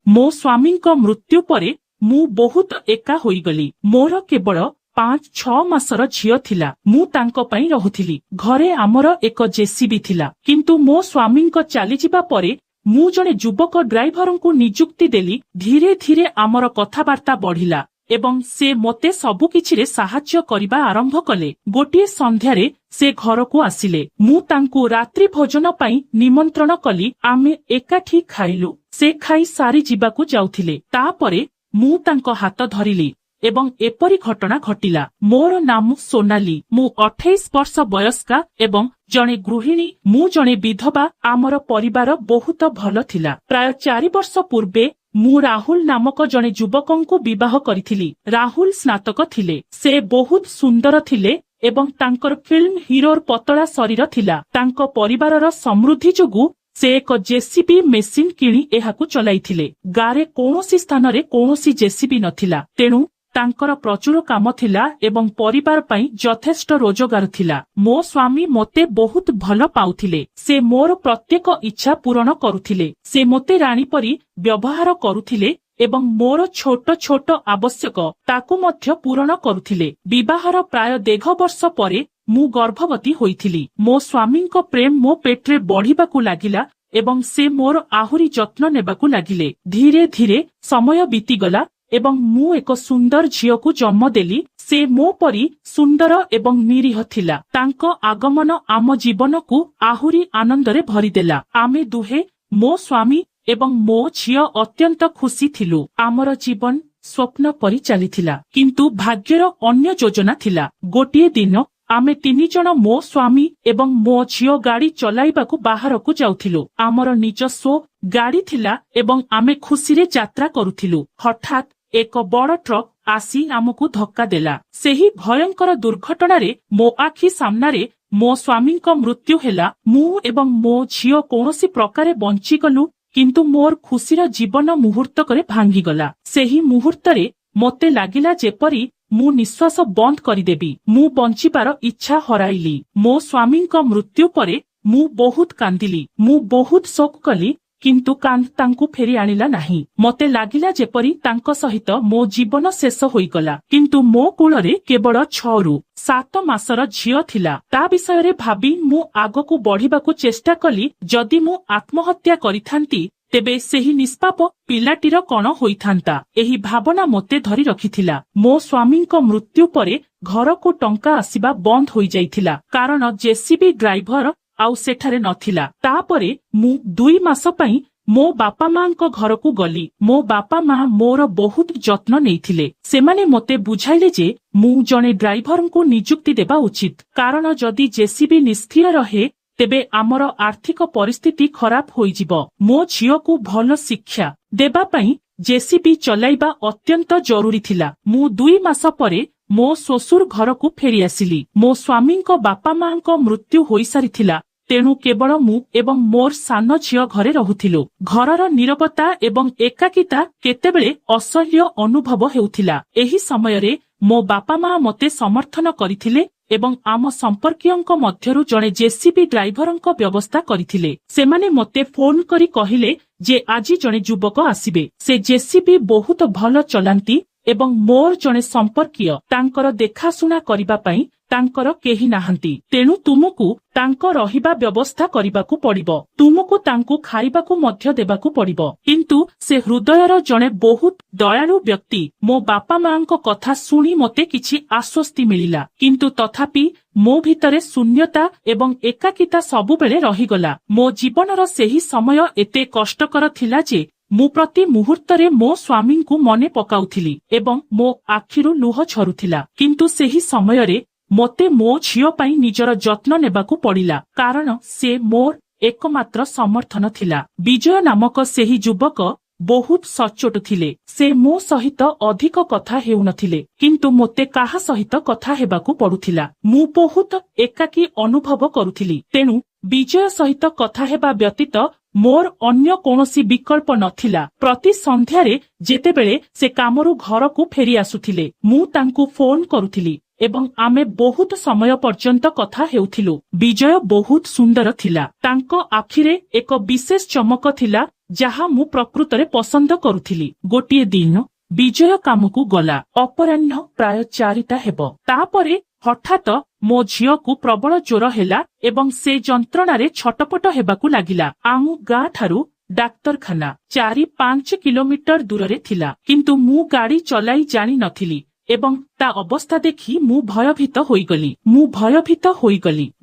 मो स्वामी मृत्यु परे मु बहुत एका होईगली। मोर केवल 5-6 मासर झियो थिला। मु तांको पई रहुथिली। घरे आमर एक जेसीबी थिला, किंतु मो स्वामी चली जिबा परे मु जने युवक ड्राइवर को नियुक्ति देली। धीरे धीरे आमर कथबार्ता बढ़िला एवं से मते सबु किछिरे साहाय्य करिबा आरंभ कले। गोटिए संध्यारे से घर को आसिले। मु तांकु रात्रि भोजन पई निमंत्रण कली। आमे एकाठी खाइलु। से खाई सारी जिबाकु जाउथिले। तापरे मु तांको हाथ धरिली एवं एपरी घटना घटिला। मोर नाम सोनाली। मु 28 वर्ष वयस्का एवं जणे गृहिणी। मु जणे विधवा। आमर परिवार बहुत भल थिला। प्राय 4 वर्ष पूर्वे मु राहुल नामक जणे युवकंकु विवाह करिथिली। राहुल स्नातक थिले। से बहुत सुंदर थिले एवं तांकर फिल्म हीरोर पतला शरीर थिला। तांको परिवारर समृद्धि जोगु से एक जेसीबी मेसिन किणी एहाकु चलाइथिले। गारे कोनोसी स्थानरे कोनोसी जेसीबी नथिला, तेणु तांकर प्रचुर काम थिला एवं परिवार पई यथेष्ट रोजगार थिला। मो स्वामी मोते बहुत भल पाउथिले। से मोर प्रत्येक इच्छा पूर्ण करुथिले। से मोते रानी परी व्यवहार करुथिले एवं मोर छोट छोट आवश्यक ताकु मध्य पूर्ण करुथिले। विवाहर प्राय 1.5 वर्ष परे मु गर्भवती होइथिली। मो स्वामी प्रेम मो पेट्रे बढ़िबाकु लागिला एवं से मोर आहुरी जत्न नेबाकु लागिले। धीरे धीरे समय बीतीगला एवं मु एक सुंदर झियो को जन्म देली। से मो परी सुंदर एवं निरीह थिला। तांको आगमन आम जीवन को आहुरी आनंदरे भरिदेला। आमे दुहे मो स्वामी एवं मो झियो अत्यंत खुशी थिलु। आमर जीवन स्वप्न परी चलीथिला, किंतु भाग्यर अन्य योजना थिला। गोटिए दिन आमे 3 जण मो स्वामी एवं मो झियो गाड़ी चलाइबाकु बाहरकु जाउथिलु। आमर निजस्व गाड़ी थिला एवं आमे खुशीरे यात्रा करुथिलु। हठात एक बड़ ट्रक आसी आमको धक्का देला। सेही भयंकर दुर्घटनारे मो आखि सामनारे मो स्वामी मृत्यु हेला। मु एवं मो झियो कौनसी प्रकारे बंची गलु, किंतु मोर खुशीर जीवन मुहूर्तकरे भांगीगला। सेही मुहूर्तरे मते लागिला जेपरी मु निश्वास बंद करिदेबी। मु बंचिबार इच्छा हराइली। मो स्वामी मृत्यु परे मु बहुत कांदिली। मु बहुत शोक कली, किंतु कांद तांकु फेरी आनिला नाही। मते लागिला जेपरी तांको सहित मो जीवन शेष होईगला। किंतु मो कूଳରେ केवल 6 ରୁ 7 मासर झियो थिला। ता विषୟରେ भाबी मु आगकु बढ़िबाकु चेष्टा कली। जदि मु आत्महत्या करिथांती तेबे सेही निष्पाप पिलाटीर कण होइथांता। एही भावना मते धरी रखिथिला। मो स्वामीଙ୍କ मृत्यु परे घरकु टंका आसीबा बंद होई जाइथिला, कारण जेसीबी ड्राइवर आउ सेठारे नथिला। तापरे मु 2 मास पई मो बापा मांको घरकु गली। मो बापा मां मोर बहुत जत्न नेइथिले। सेमाने मते बुझाइले जे मु जणे ड्राइवर को नियुक्ति देबा उचित, कारण जदि जेसीबी निष्क्रिय रहे तेबे आमर आर्थिक परिस्थिति खराब होई जिवो। मो झियो को भल शिक्षा देबा पई जेसीबी चलाइबा अत्यंत जरूरी थिला। मु 2 मास परे मो ससुर घर को फेरी आसिली। मो स्वामी बापा मां मृत्यु होई सारिथिला, तेणु केवल मु एवं मोर सान झियो घरे रहुथिलु। घरर नीरवता एवं एकाकिता केतेबेले असह्य अनुभव हेउथिला। एही समयरे मो बापा मां मते समर्थन करिथिले एवं आम संपर्कीयଙ୍କ ମଧ୍ୟରୁ जणे जेसीबी ड्राइवरଙ୍କ व्यवस्था करिथिले। सेमाने मते फोन करी कहिले जे आजी जणे युवक आसीबे। से जेसीबी बहुत भल चलांती एवं मोर जणे संपर्कीय तांकर देखाशुना करिबा पई तांकर केही नाहंती। तेणु तुमको तांको रहिबा व्यवस्था करिबाकू पड़िबो। तुमको तांको खाइबाकू मध्य देबाकू पड़िबो। किंतु से हृदयर जणे बहुत दयालु व्यक्ति। मो बापा मांको कथा सुनी मते किछि आश्वस्ति मिलिला, किंतु तथापि मो भितरे शून्यता एवं एकाकिता सबुबेले रहिगला। मो जीवनर सेही समय एते कष्टकर थिला जे मु प्रति मुहूर्तरे मो स्वामी को मने पकाउथिली एवं मो आखिरु लुह झरुथिला। किंतु सेही समयरे मते मो झियो पई निजर जत्न नेबाकू पड़िला, कारण से मोर एकमात्र समर्थन थिला। विजय नामक सेही युवक बहुत सचोट थिले। से मो सहित अधिक कथा हेउनथिले, किंतु मोते काहा सहित कथा हेबाकू पड़ुथिला। मु बहुत एकाकी अनुभव करुथिली, तेणु विजय सहित कथा हेबा व्यतीत मोर अन्य कोनोसी विकल्प नथिला। प्रति संध्यारे जेतेबेले से कामरू घरकू फेरी आसुथिले, मु तांकू फोन करुथिली ଏବଂ ଆମେ ବହୁତ ସମୟ ପର୍ଯ୍ୟନ୍ତ କଥା ହେଉଥିଲୁ। ବିଜୟ ବହୁତ ସୁନ୍ଦର ଥିଲା। ତାଙ୍କ ଆଖିରେ ଏକ ବିଶେଷ ଚମକ ଥିଲା ଯାହା ମୁଁ ପ୍ରକୃତରେ ପସନ୍ଦ କରୁଥିଲି। ଗୋଟିଏ ଦିନ ବିଜୟ କାମକୁ ଗଲା। ଅପରାହ୍ନ ପ୍ରାୟ 4ଟା ହେବ। ତାପରେ ହଠାତ୍ ମୋ ଝିଅକୁ ପ୍ରବଳ ଜ୍ୱର ହେଲା ଏବଂ ସେ ଯନ୍ତ୍ରଣାରେ ଛଟପଟ ହେବାକୁ ଲାଗିଲା। ଆମ ଗାଁ ଠାରୁ ଡାକ୍ତରଖାନା 4-5 କିଲୋମିଟର ଦୂରରେ ଥିଲା, କିନ୍ତୁ ମୁଁ ଗାଡ଼ି ଚଲାଇ ଜାଣି ନଥିଲି ଏବଂ ତା ଅବସ୍ଥା ଦେଖି ମୁଁ ଭୟଭୀତ ହୋଇଗଲି।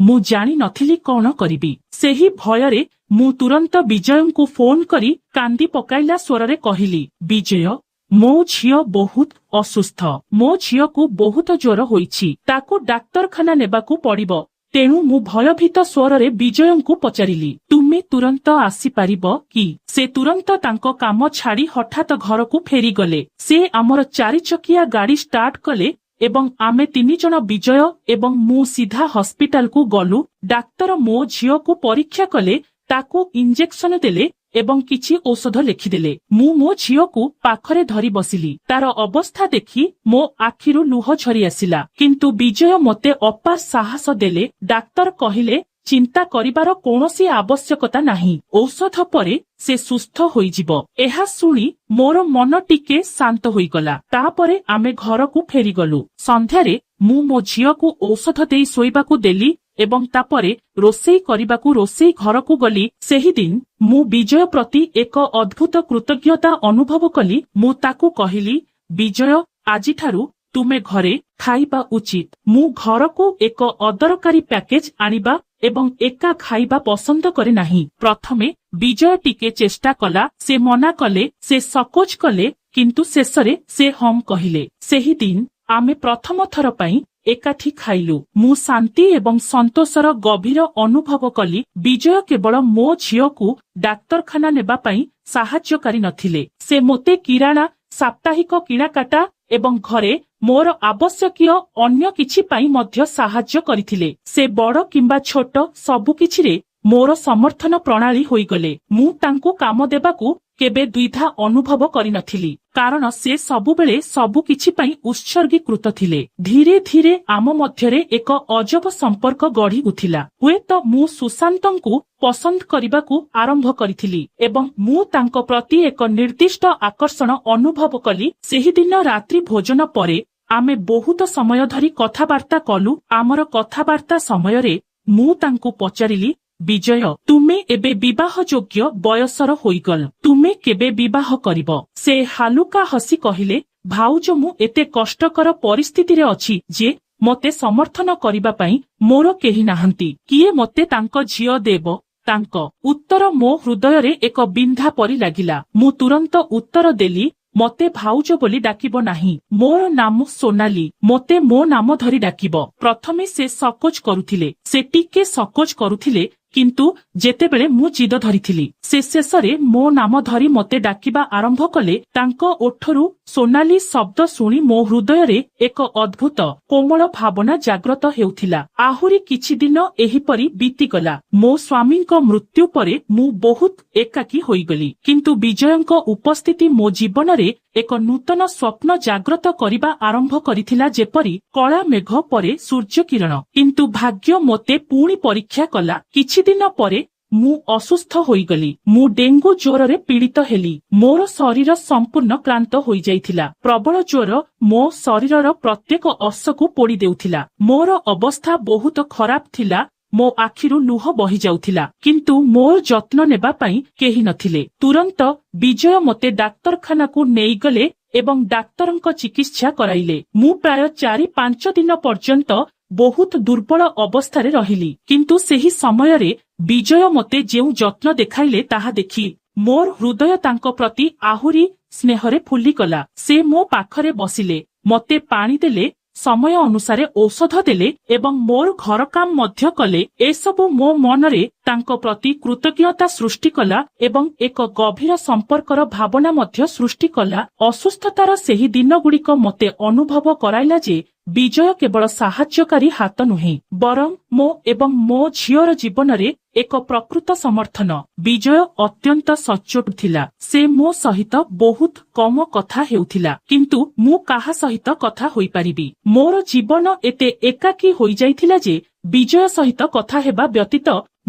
ମୁଁ ଜାଣି ନଥିଲି କଣ କରିବି। ସେହି ଭୟରେ ମୁଁ ତୁରନ୍ତ ବିଜୟଙ୍କୁ ଫୋନ କରି କାନ୍ଦି ପକାଇଲା ସ୍ୱରରେ କହିଲି, ବିଜୟ, ମୋ ଝିଅ ବହୁତ ଅସୁସ୍ଥ। ମୋ ଝିଅକୁ ବହୁତ ଜ୍ୱର ହୋଇଛି। ତାକୁ ଡାକ୍ତରଖାନା ନେବାକୁ ପଡ଼ିବ। ତେଣୁ ମୁଁ ଭୟଭୀତ ସ୍ୱରରେ ବିଜୟଙ୍କୁ ପଚାରିଲି, ତୁମେ ତୁରନ୍ତ ଆସିପାରିବ କି? ସେ ତୁରନ୍ତ ତାଙ୍କ କାମ ଛାଡ଼ି ହଠାତ୍ ଘରକୁ ଫେରିଗଲେ। ସେ ଆମର 4 ଚକିଆ ଗାଡ଼ି ଷ୍ଟାର୍ଟ କଲେ ଏବଂ ଆମେ 3 ଜଣ ବିଜୟ ଏବଂ ମୁଁ ସିଧା ହସ୍ପିଟାଲକୁ ଗଲୁ। ଡାକ୍ତର ମୋ ଝିଅକୁ ପରୀକ୍ଷା କଲେ, ତାକୁ ଇଞ୍ଜେକ୍ସନ ଦେଲେ ଏବଂ କିଛି ଔଷଧ ଲେଖିଦେଲେ। ମୁଁ ମୋ ଝିଅକୁ ପାଖରେ ଧରି ବସିଲି। ତାର ଅବସ୍ଥା ଦେଖି ମୋ ଆଖିରୁ ଲୁହ ଝରି ଆସିଲା। କିନ୍ତୁ ବିଜୟ ମୋତେ ଅପାର ସାହସ ଦେଲେ। ଡାକ୍ତର କହିଲେ, ଚିନ୍ତା କରିବାର କୌଣସି ଆବଶ୍ୟକତା ନାହିଁ। ଔଷଧ ପରେ ସେ ସୁସ୍ଥ ହୋଇଯିବ। ଏହା ଶୁଣି ମୋର ମନ ଟିକେ ଶାନ୍ତ ହୋଇଗଲା। ତାପରେ ଆମେ ଘରକୁ ଫେରିଗଲୁ। ସନ୍ଧ୍ୟାରେ ମୁଁ ମୋ ଝିଅକୁ ଔଷଧ ଦେଇ ଶୋଇବାକୁ ଦେଲି ଏବଂ ତାପରେ ରୋଷେଇ କରିବାକୁ ରୋଷେଇ ଘରକୁ ଗଲି। ସେହିଦିନ ମୁଁ ବିଜୟ ପ୍ରତି ଏକ ଅଦ୍ଭୁତ କୃତଜ୍ଞତା ଅନୁଭବ କଲି। ମୁଁ ତାକୁ କହିଲି, ବିଜୟ, ଆଜିଠାରୁ ତୁମେ ଘରେ ଖାଇବା ଉଚିତ। ମୁଁ ଘରକୁ ଏକ ଅଦରକାରୀ ପ୍ୟାକେଜ ଆଣିବା ଏବଂ ଏକା ଖାଇବା ପସନ୍ଦ କରେ ନାହିଁ। ପ୍ରଥମେ ବିଜୟ ଟିକେ ଚେଷ୍ଟା କଲା। ସେ ମନା କଲେ, ସେ ସକୋଚ କଲେ, କିନ୍ତୁ ଶେଷରେ ସେ ହମ୍ କହିଲେ। ସେହିଦିନ ଆମେ ପ୍ରଥମ ଥର ପାଇଁ ଏକାଠି ଖାଇଲୁ। ମୁଁ ଶାନ୍ତି ଏବଂ ସନ୍ତୋଷର ଗଭୀର ଅନୁଭବ କଲି। ବିଜୟ କେବଳ ମୋ ଝିଅକୁ ଡାକ୍ତରଖାନା ନେବା ପାଇଁ ସାହାଯ୍ୟକାରୀ ନଥିଲେ, ସେ ମୋତେ କିରାଣା, ସାପ୍ତାହିକ କିଣାକାଟା ଏବଂ ଘରେ ମୋର ଆବଶ୍ୟକୀୟ ଅନ୍ୟ କିଛି ପାଇଁ ମଧ୍ୟ ସାହାଯ୍ୟ କରିଥିଲେ। ସେ ବଡ଼ କିମ୍ବା ଛୋଟ ସବୁକିଛିରେ ମୋର ସମର୍ଥନ ପ୍ରଣାଳୀ ହୋଇଗଲେ। ମୁଁ ତାଙ୍କୁ କାମ ଦେବାକୁ କେବେ ଦ୍ୱିଧା ଅନୁଭବ କରିନଥିଲି, କାରଣ ସେ ସବୁବେଳେ ସବୁକିଛି ପାଇଁ ଉତ୍ସର୍ଗୀକୃତ ଥିଲେ। ଧୀରେ ଧୀରେ ଆମ ମଧ୍ୟରେ ଏକ ଅଜବ ସମ୍ପର୍କ ଗଢ଼ି ଉଠିଲା। ହୁଏତ ମୁଁ ସୁଶାନ୍ତଙ୍କୁ ପସନ୍ଦ କରିବାକୁ ଆରମ୍ଭ କରିଥିଲି ଏବଂ ମୁଁ ତାଙ୍କ ପ୍ରତି ଏକ ନିର୍ଦ୍ଦିଷ୍ଟ ଆକର୍ଷଣ ଅନୁଭବ କଲି। ସେହିଦିନ ରାତ୍ରି ଭୋଜନ ପରେ ଆମେ ବହୁତ ସମୟ ଧରି କଥାବାର୍ତ୍ତା କଲୁ। ଆମର କଥାବାର୍ତ୍ତା ସମୟରେ ମୁଁ ତାଙ୍କୁ ପଚାରିଲି, ବିଜୟ, ତୁମେ ଏବେ ବିବାହ ଯୋଗ୍ୟ ବୟସର ହୋଇଗଲ। ତୁମେ କେବେ ବିବାହ କରିବ? ସେ ହାଲୁକା ହସି କହିଲେ, ଭାଉଜ, ମୁଁ ଏତେ କଷ୍ଟକର ପରିସ୍ଥିତିରେ ଅଛି ଯେ ମୋତେ ସମର୍ଥନ କରିବା ପାଇଁ ମୋର କେହି ନାହାନ୍ତି। କିଏ ମୋତେ ତାଙ୍କ ଝିଅ ଦେବ? ତାଙ୍କ ଉତ୍ତର ମୋ ହୃଦୟରେ ଏକ ବିନ୍ଧା ପରି ଲାଗିଲା। ମୁଁ ତୁରନ୍ତ ଉତ୍ତର ଦେଲି, ମୋତେ ଭାଉଜ ବୋଲି ଡାକିବ ନାହିଁ। ମୋର ନାମ ସୋନାଲି। ମୋତେ ମୋ ନାମ ଧରି ଡାକିବ। ପ୍ରଥମେ ସେ ସକୋଚ କରୁଥିଲେ। କିନ୍ତୁ ଯେତେବେଳେ ମୁଁ ଜିଦ ଧରିଥିଲି, ସେ ଶେଷରେ ମୋ ନାମ ଧରି ମୋତେ ଡାକିବା ଆରମ୍ଭ କଲେ। ତାଙ୍କ ଓଠରୁ ସୋନାଲି ଶବ୍ଦ ଶୁଣି ମୋ ହୃଦୟରେ ଏକ ଅଦ୍ଭୁତ କୋମଳ ଭାବନା ଜାଗ୍ରତ ହେଉଥିଲା। ଆହୁରି କିଛି ଦିନ ଏହିପରି ବିତିଗଲା। ମୋ ସ୍ୱାମୀଙ୍କ ମୃତ୍ୟୁ ପରେ ମୁଁ ବହୁତ ଏକାକୀ ହୋଇଗଲି, କିନ୍ତୁ ବିଜୟଙ୍କ ଉପସ୍ଥିତି ମୋ ଜୀବନରେ ଏକ ନୂତନ ସ୍ୱପ୍ନ ଜାଗ୍ରତ କରିବା ଆରମ୍ଭ କରିଥିଲା, ଯେପରି କଳା ମେଘ ପରେ ସୂର୍ଯ୍ୟ କିରଣ। କିନ୍ତୁ ଭାଗ୍ୟ ମୋତେ ପୁଣି ପରୀକ୍ଷା କଲା। କିଛି ଦିନ ପରେ ମୁଁ ଅସୁସ୍ଥ ହୋଇଗଲି। ମୁଁ ଡେଙ୍ଗୁ ଜ୍ୱରରେ ପୀଡ଼ିତ ହେଲି। ମୋର ଶରୀର ସମ୍ପୂର୍ଣ୍ଣ କ୍ଳାନ୍ତ ହୋଇଯାଇଥିଲା। ପ୍ରବଳ ଜ୍ୱର ମୋ ଶରୀରର ପ୍ରତ୍ୟେକ ଅଂଶକୁ ପୋଡ଼ି ଦେଉଥିଲା। ମୋର ଅବସ୍ଥା ବହୁତ ଖରାପ ଥିଲା। ମୋ ଆଖିରୁ ଲୁହ ବହିଯାଉଥିଲା, କିନ୍ତୁ ମୋର ଯତ୍ନ ନେବା ପାଇଁ କେହି ନଥିଲେ। ତୁରନ୍ତ ବିଜୟ ମୋତେ ଡାକ୍ତରଖାନାକୁ ନେଇଗଲେ ଏବଂ ଡାକ୍ତରଙ୍କ ଚିକିତ୍ସା କରାଇଲେ। ମୁଁ ପ୍ରାୟ 4-5 ଦିନ ପର୍ଯ୍ୟନ୍ତ ବହୁତ ଦୁର୍ବଳ ଅବସ୍ଥାରେ ରହିଲି, କିନ୍ତୁ ସେହି ସମୟରେ ବିଜୟ ମୋତେ ଯେଉଁ ଯତ୍ନ ଦେଖାଇଲେ ତାହା ଦେଖି ମୋର ହୃଦୟ ତାଙ୍କ ପ୍ରତି ଆହୁରି ସ୍ନେହରେ ଫୁଲିଗଲା। ସେ ମୋ ପାଖରେ ବସିଲେ, ମୋତେ ପାଣି ଦେଲେ, ସମୟ ଅନୁସାରେ ଔଷଧ ଦେଲେ ଏବଂ ମୋର ଘର କାମ ମଧ୍ୟ କଲେ। ଏସବୁ ମୋ ମନରେ ତାଙ୍କ ପ୍ରତି କୃତଜ୍ଞତା ସୃଷ୍ଟି କଲା ଏବଂ ଏକ ଗଭୀର ସମ୍ପର୍କର ଭାବନା ମଧ୍ୟ ସୃଷ୍ଟି କଲା। ଅସୁସ୍ଥତାର ସେହି ଦିନଗୁଡ଼ିକ ମୋତେ ଅନୁଭବ କରାଇଲା ଯେ ବିଜୟ କେବଳ ସାହାଯ୍ୟକାରୀ ହାତ ନୁହେଁ, ବରଂ ମୋ ଏବଂ ମୋ ଝିଅର ଜୀବନରେ ଏକ ପ୍ରକୃତ ସମର୍ଥନ। ବିଜୟ ଅତ୍ୟନ୍ତ ସଚ୍ଚୋଟ ଥିଲା। ସେ ମୋ ସହିତ ବହୁତ କମ କଥା ହେଉଥିଲା, କିନ୍ତୁ ମୁଁ କାହା ସହିତ କଥା ହୋଇପାରିବି। ମୋର ଜୀବନ ଏତେ ଏକାକୀ ହୋଇଯାଇଥିଲା ଯେ ବିଜୟ ସହିତ କଥା ହେବା ବ୍ୟତୀତ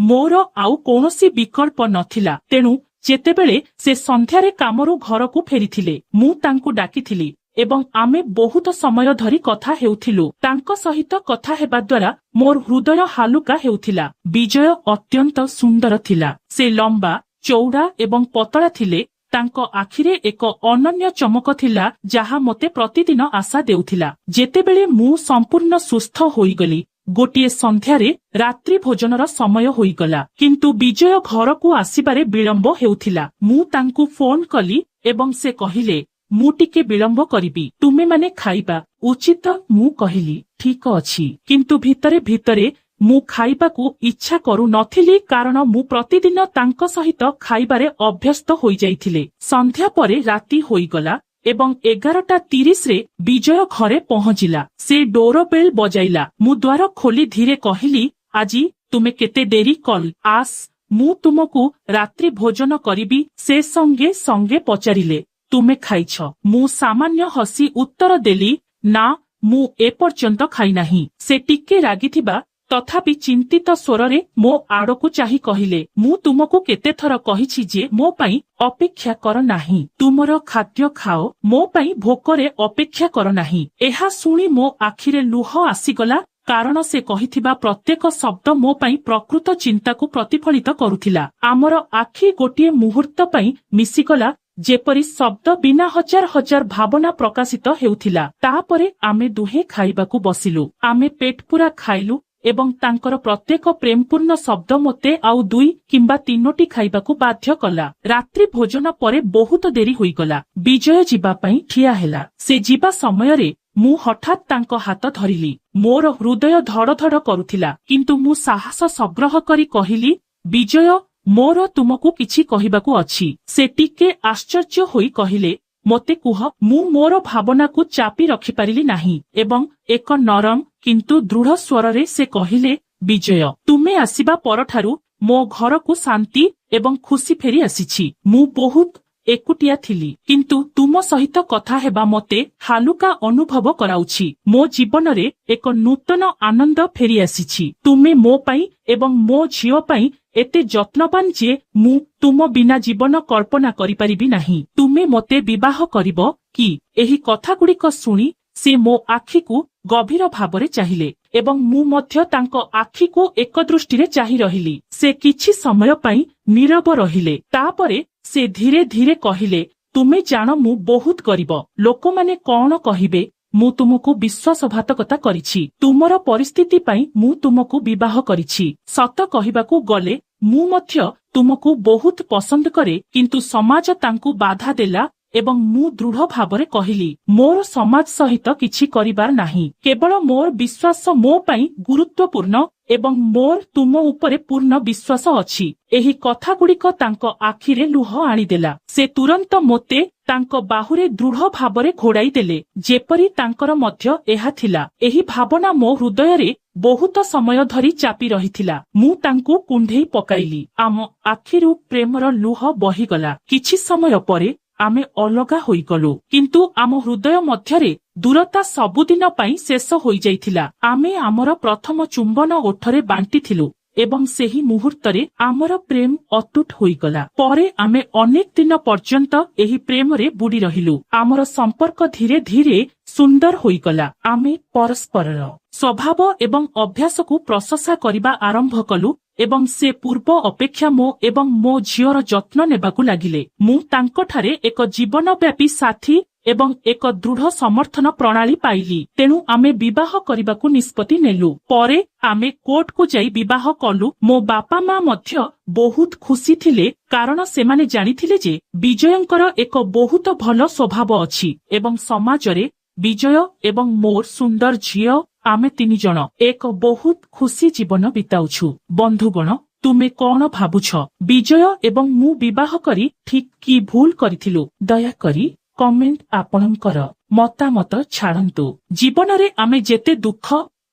ମୋର ଆଉ କୌଣସି ବିକଳ୍ପ ନଥିଲା। ତେଣୁ ଯେତେବେଳେ ସେ ସନ୍ଧ୍ୟାରେ କାମରୁ ଘରକୁ ଫେରିଥିଲେ, ମୁଁ ତାଙ୍କୁ ଡାକିଥିଲି ଏବଂ ଆମେ ବହୁତ ସମୟ ଧରି କଥା ହେଉଥିଲୁ। ତାଙ୍କ ସହିତ କଥା ହେବା ଦ୍ୱାରା ମୋର ହୃଦୟ ହାଲୁକା ହେଉଥିଲା। ବିଜୟ ଅତ୍ୟନ୍ତ ସୁନ୍ଦର ଥିଲା। ସେ ଲମ୍ବା, ଚଉଡ଼ା ଏବଂ ପତଳା ଥିଲେ। ତାଙ୍କ ଆଖିରେ ଏକ ଅନନ୍ୟ ଚମକ ଥିଲା ଯାହା ମୋତେ ପ୍ରତିଦିନ ଆଶା ଦେଉଥିଲା। ଯେତେବେଳେ ମୁଁ ସମ୍ପୂର୍ଣ୍ଣ ସୁସ୍ଥ ହୋଇଗଲି, ଗୋଟିଏ ସନ୍ଧ୍ୟାରେ ରାତ୍ରି ଭୋଜନର ସମୟ ହୋଇଗଲା, କିନ୍ତୁ ବିଜୟ ଘରକୁ ଆସିବାରେ ବିଳମ୍ବ ହେଉଥିଲା। ମୁଁ ତାଙ୍କୁ ଫୋନ କଲି ଏବଂ ସେ କହିଲେ, ମୁଁ ଟିକେ ବିଳମ୍ବ କରିବି, ତୁମେମାନେ ଖାଇବା ଉଚିତ। ମୁଁ କହିଲି, ଠିକ ଅଛି, କିନ୍ତୁ ଭିତରେ ଭିତରେ ମୁଁ ଖାଇବାକୁ ଇଚ୍ଛା କରୁନଥିଲି, କାରଣ ମୁଁ ପ୍ରତିଦିନ ତାଙ୍କ ସହିତ ଖାଇବାରେ ଅଭ୍ୟସ୍ତ ହୋଇଯାଇଥିଲେ। ସନ୍ଧ୍ୟା ପରେ ରାତି ହୋଇଗଲା ଏବଂ 11:30ରେ ବିଜୟ ଘରେ ପହଞ୍ଚିଲା। ସେ ଡୋରବେଲ୍ ବଜାଇଲା। ମୁଁ ଦ୍ୱାର ଖୋଲି ଧୀରେ କହିଲି, ଆଜି ତୁମେ କେତେ ଡେରି କଲ? ଆସ, ମୁଁ ତୁମକୁ ରାତ୍ରି ଭୋଜନ କରିବି। ସେ ସଙ୍ଗେ ସଙ୍ଗେ ପଚାରିଲେ, ତୁମେ ଖାଇଛ? ମୁଁ ସାମାନ୍ୟ ହସି ଉତ୍ତର ଦେଲି, ନା, ମୁଁ ଏପର୍ଯ୍ୟନ୍ତ ଖାଇନାହିଁ। ସେ ଟିକେ ରାଗିଥିବା ତଥାପି ଚିନ୍ତିତ ସ୍ୱରରେ ମୋ ଆଡ଼କୁ ଚାହିଁ କହିଲେ, ମୁଁ ତୁମକୁ କେତେଥର କହିଛି ଯେ ମୋ ପାଇଁ ଅପେକ୍ଷା କର ନାହିଁ। ତୁମର ଖାଦ୍ୟ ଖାଅ, ମୋ ପାଇଁ ଭୋକରେ ଅପେକ୍ଷା କର ନାହିଁ। ଏହା ଶୁଣି ମୋ ଆଖିରେ ଲୁହ ଆସିଗଲା, କାରଣ ସେ କହିଥିବା ପ୍ରତ୍ୟେକ ଶବ୍ଦ ମୋ ପାଇଁ ପ୍ରକୃତ ଚିନ୍ତାକୁ ପ୍ରତିଫଳିତ କରୁଥିଲା। ଆମର ଆଖି ଗୋଟିଏ ମୁହୂର୍ତ୍ତ ପାଇଁ ମିଶିଗଲା, ଯେପରି ଶବ୍ଦ ବିନା ହଜାର ହଜାର ଭାବନା ପ୍ରକାଶିତ ହେଉଥିଲା। ତାପରେ ଆମେ ଦୁହେଁ ଖାଇବାକୁ ବସିଲୁ। ଆମେ ପେଟ ପୂରା ଖାଇଲୁ ଏବଂ ତାଙ୍କର ପ୍ରତ୍ୟେକ ପ୍ରେମପୂର୍ଣ୍ଣ ଶବ୍ଦ ମୋତେ ଆଉ 2 କିମ୍ବା 3ଟି ଖାଇବାକୁ ବାଧ୍ୟ କଲା। ରାତ୍ରି ଭୋଜନ ପରେ ବହୁତ ଡେରି ହୋଇଗଲା। ବିଜୟ ଯିବା ପାଇଁ ଠିଆ ହେଲା। ସେ ଯିବା ସମୟରେ ମୁଁ ହଠାତ୍ ତାଙ୍କ ହାତ ଧରିଲି। ମୋର ହୃଦୟ ଧଡ଼ ଧଡ଼ କରୁଥିଲା, କିନ୍ତୁ ମୁଁ ସାହସ ସଂଗ୍ରହ କରି କହିଲି, ବିଜୟ, ମୋର ତୁମକୁ କିଛି କହିବାକୁ ଅଛି। ସେ ଟିକେ ଆଶ୍ଚର୍ଯ୍ୟ ହୋଇ କହିଲେ, ମୋତେ କୁହ। ମୁଁ ମୋର ଭାବନାକୁ ଚାପି ରଖିପାରିଲି ନାହିଁ ଏବଂ ଏକ ନରମ କିନ୍ତୁ ଦୃଢ଼ ସ୍ୱରରେ ସେ କହିଲେ, ବିଜୟ, ତୁମେ ଆସିବା ପରଠାରୁ ମୋ ଘରକୁ ଶାନ୍ତି ଏବଂ ଖୁସି ଫେରି ଆସିଛି। ମୁଁ ବହୁତ ଏକୁଟିଆ ଥିଲି, କିନ୍ତୁ ତୁମ ସହିତ କଥା ହେବା ମୋତେ ହାଲୁକା ଅନୁଭବ କରାଉଛି। ମୋ ଜୀବନରେ ଏକ ନୂତନ ଆନନ୍ଦ ଫେରି ଆସିଛି। ତୁମେ ମୋ ପାଇଁ ଏବଂ ମୋ ଝିଅ ପାଇଁ ଏତେ ଯତ୍ନବାନ ଯେ ମୁଁ ତୁମ ବିନା ଜୀବନ କଳ୍ପନା କରିପାରିବି ନାହିଁ। ତୁମେ ମୋତେ ବିବାହ କରିବ କି? ଏହି କଥାଗୁଡ଼ିକ ଶୁଣି ସେ ମୋ ଆଖିକୁ ଗଭୀର ଭାବରେ ଚାହିଁଲେ ଏବଂ ମୁଁ ମଧ୍ୟ ତାଙ୍କ ଆଖିକୁ ଏକ ଦୃଷ୍ଟିରେ ଚାହିଁ ରହିଲି। ସେ କିଛି ସମୟ ପାଇଁ ନୀରବ ରହିଲେ। ତାପରେ ସେ ଧୀରେ ଧୀରେ କହିଲେ, ତୁମେ ଜାଣ, ମୁଁ ବହୁତ ଗରିବ। ଲୋକମାନେ କଣ କହିବେ? ମୁଁ ତୁମକୁ ବିଶ୍ୱାସଘାତକତା କରିଛି। ତୁମର ପରିସ୍ଥିତି ପାଇଁ ମୁଁ ତୁମକୁ ବିବାହ କରିଛି। ସତ କହିବାକୁ ଗଲେ ମୁଁ ମଧ୍ୟ ତୁମକୁ ବହୁତ ପସନ୍ଦ କରେ, କିନ୍ତୁ ସମାଜ ତାଙ୍କୁ ବାଧା ଦେଲା ଏବଂ ମୁଁ ଦୃଢ଼ ଭାବରେ କହିଲି, ମୋର ସମାଜ ସହିତ କିଛି କରିବାର ନାହିଁ। କେବଳ ମୋର ବିଶ୍ୱାସ ମୋ ପାଇଁ ଗୁରୁତ୍ୱପୂର୍ଣ୍ଣ ଏବଂ ମୋର ତୁମ ଉପରେ ପୂର୍ଣ୍ଣ ବିଶ୍ୱାସ ଅଛି। ଏହି କଥାଗୁଡ଼ିକ ତାଙ୍କ ଆଖିରେ ଲୁହ ଆଣିଦେଲା। ସେ ତୁରନ୍ତ ମୋତେ ତାଙ୍କ ବାହୁରେ ଦୃଢ଼ ଭାବରେ ଘୋଡ଼ାଇ ଦେଲେ, ଯେପରି ତାଙ୍କର ମଧ୍ୟ ଏହା ଥିଲା। ଏହି ଭାବନା ମୋ ହୃଦୟରେ ବହୁତ ସମୟ ଧରି ଚାପି ରହିଥିଲା। ମୁଁ ତାଙ୍କୁ କୁଣ୍ଢେଇ ପକାଇଲି। ଆମ ଆଖିରୁ ପ୍ରେମର ଲୁହ ବହିଗଲା। କିଛି ସମୟ ପରେ ଆମେ ଅଲଗା ହୋଇଗଲୁ, କିନ୍ତୁ ଆମ ହୃଦୟ ମଧ୍ୟରେ ଦୂରତା ସବୁଦିନ ପାଇଁ ଶେଷ ହୋଇଯାଇଥିଲା। ଆମେ ଆମର ପ୍ରଥମ ଚୁମ୍ବନ ଓଠରେ ବାଣ୍ଟିଥିଲୁ ଏବଂ ସେହି ମୁହୂର୍ତ୍ତରେ ଆମର ପ୍ରେମ ଅତୁଟ ହୋଇଗଲା। ପରେ ଆମେ ଅନେକ ଦିନ ପର୍ଯ୍ୟନ୍ତ ଏହି ପ୍ରେମରେ ବୁଡ଼ି ରହିଲୁ। ଆମର ସମ୍ପର୍କ ଧୀରେ ଧୀରେ ସୁନ୍ଦର ହୋଇଗଲା। ଆମେ ପରସ୍ପରର ସ୍ୱଭାବ ଏବଂ ଅଭ୍ୟାସକୁ ପ୍ରଶଂସା କରିବା ଆରମ୍ଭ କଲୁ ଏବଂ ସେ ପୂର୍ବ ଅପେକ୍ଷା ମୋ ଏବଂ ମୋ ଝିଅର ଯତ୍ନ ନେବାକୁ ଲାଗିଲେ। ମୁଁ ତାଙ୍କଠାରେ ଏକ ଜୀବନବ୍ୟାପୀ ସାଥୀ ଏବଂ ଏକ ଦୃଢ଼ ସମର୍ଥନ ପ୍ରଣାଳୀ ପାଇଲି। ତେଣୁ ଆମେ ବିବାହ କରିବାକୁ ନିଷ୍ପତ୍ତି ନେଲୁ। ପରେ ଆମେ କୋର୍ଟକୁ ଯାଇ ବିବାହ କଲୁ। ମୋ ବାପା ମା ମଧ୍ୟ ବହୁତ ଖୁସି ଥିଲେ, କାରଣ ସେମାନେ ଜାଣିଥିଲେ ଯେ ବିଜୟଙ୍କର ଏକ ବହୁତ ଭଲ ସ୍ୱଭାବ ଅଛି ଏବଂ ସମାଜରେ ବିଜୟ ଏବଂ ମୋର ସୁନ୍ଦର ଝିଅ, ଆମେ 3 ଜଣ ଏକ ବହୁତ ଖୁସି ଜୀବନ ବିତାଉଛୁ। ବନ୍ଧୁଗଣ, ତୁମେ କଣ ଭାବୁଛ? ବିଜୟ ଏବଂ ମୁଁ ବିବାହ କରି ଠିକ୍ କି ଭୁଲ କରିଥିଲୁ? ଦୟାକରି କମେଣ୍ଟ ଆପଣଙ୍କର ମତାମତ ଛାଡ଼ନ୍ତୁ। ଜୀବନରେ ଆମେ ଯେତେ ଦୁଃଖ,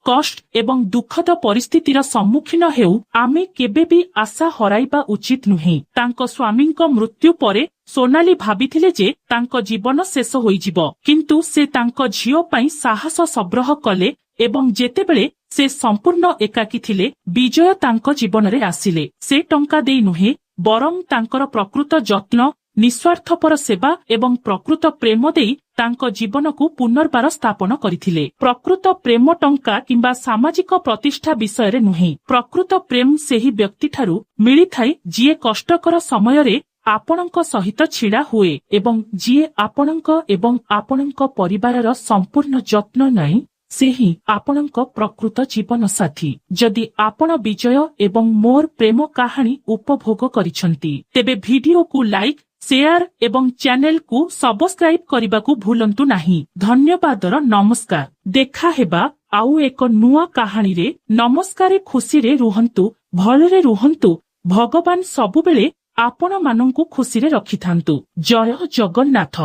କଷ୍ଟ ଏବଂ ଦୁଃଖଦ ପରିସ୍ଥିତିର ସମ୍ମୁଖୀନ ହେଉ ଆମେ କେବେ ବି ଆଶା ହରାଇବା ଉଚିତ ନୁହେଁ। ତାଙ୍କ ସ୍ୱାମୀଙ୍କ ମୃତ୍ୟୁ ପରେ ସୋନାଲି ଭାବିଥିଲେ ଯେ ତାଙ୍କ ଜୀବନ ଶେଷ ହୋଇଯିବ, କିନ୍ତୁ ସେ ତାଙ୍କ ଝିଅ ପାଇଁ ସାହସ ସଂଗ୍ରହ କଲେ ଏବଂ ଯେତେବେଳେ ସେ ସମ୍ପୂର୍ଣ୍ଣ ଏକାକୀ ଥିଲେ ବିଜୟ ତାଙ୍କ ଜୀବନରେ ଆସିଲେ। ସେ ଟଙ୍କା ଦେଇ ନୁହେଁ, ବରଂ ତାଙ୍କର ପ୍ରକୃତ ଯତ୍ନ, ନିଃସ୍ୱାର୍ଥପର ସେବା ଏବଂ ପ୍ରକୃତ ପ୍ରେମ ଦେଇ ତାଙ୍କ ଜୀବନକୁ ପୁନର୍ବାର ସ୍ଥାପନ କରିଥିଲେ। ପ୍ରକୃତ ପ୍ରେମ ଟଙ୍କା କିମ୍ବା ସାମାଜିକ ପ୍ରତିଷ୍ଠା ବିଷୟରେ ନୁହେଁ। ପ୍ରକୃତ ପ୍ରେମ ସେହି ବ୍ୟକ୍ତିଠାରୁ ମିଳିଥାଏ ଯିଏ କଷ୍ଟକର ସମୟରେ ଆପଣଙ୍କ ସହିତ ଛିଡା ହୁଏ ଏବଂ ଯିଏ ଆପଣଙ୍କ ଏବଂ ଆପଣଙ୍କ ପରିବାରର ସମ୍ପୂର୍ଣ୍ଣ ଯତ୍ନ ନେଇ ସେହି ଆପଣଙ୍କ ପ୍ରକୃତ ଜୀବନ ସାଥୀ। ଯଦି ଆପଣ ବିଜୟ ଏବଂ ମୋର ପ୍ରେମ କାହାଣୀ ଉପଭୋଗ କରିଛନ୍ତି ତେବେ ଭିଡିଓକୁ ଲାଇକ୍, ସେୟାର ଏବଂ ଚ୍ୟାନେଲକୁ ସବସ୍କ୍ରାଇବ କରିବାକୁ ଭୁଲନ୍ତୁ ନାହିଁ। ଧନ୍ୟବାଦର ନମସ୍କାର। ଦେଖା ହେବା ଆଉ ଏକ ନୂଆ କାହାଣୀରେ। ନମସ୍କାର। ଖୁସିରେ ରୁହନ୍ତୁ, ଭଲରେ ରୁହନ୍ତୁ। ଭଗବାନ ସବୁବେଳେ ଆପଣମାନଙ୍କୁ ଖୁସିରେ ରଖିଥାନ୍ତୁ। ଜୟ ଜଗନ୍ନାଥ।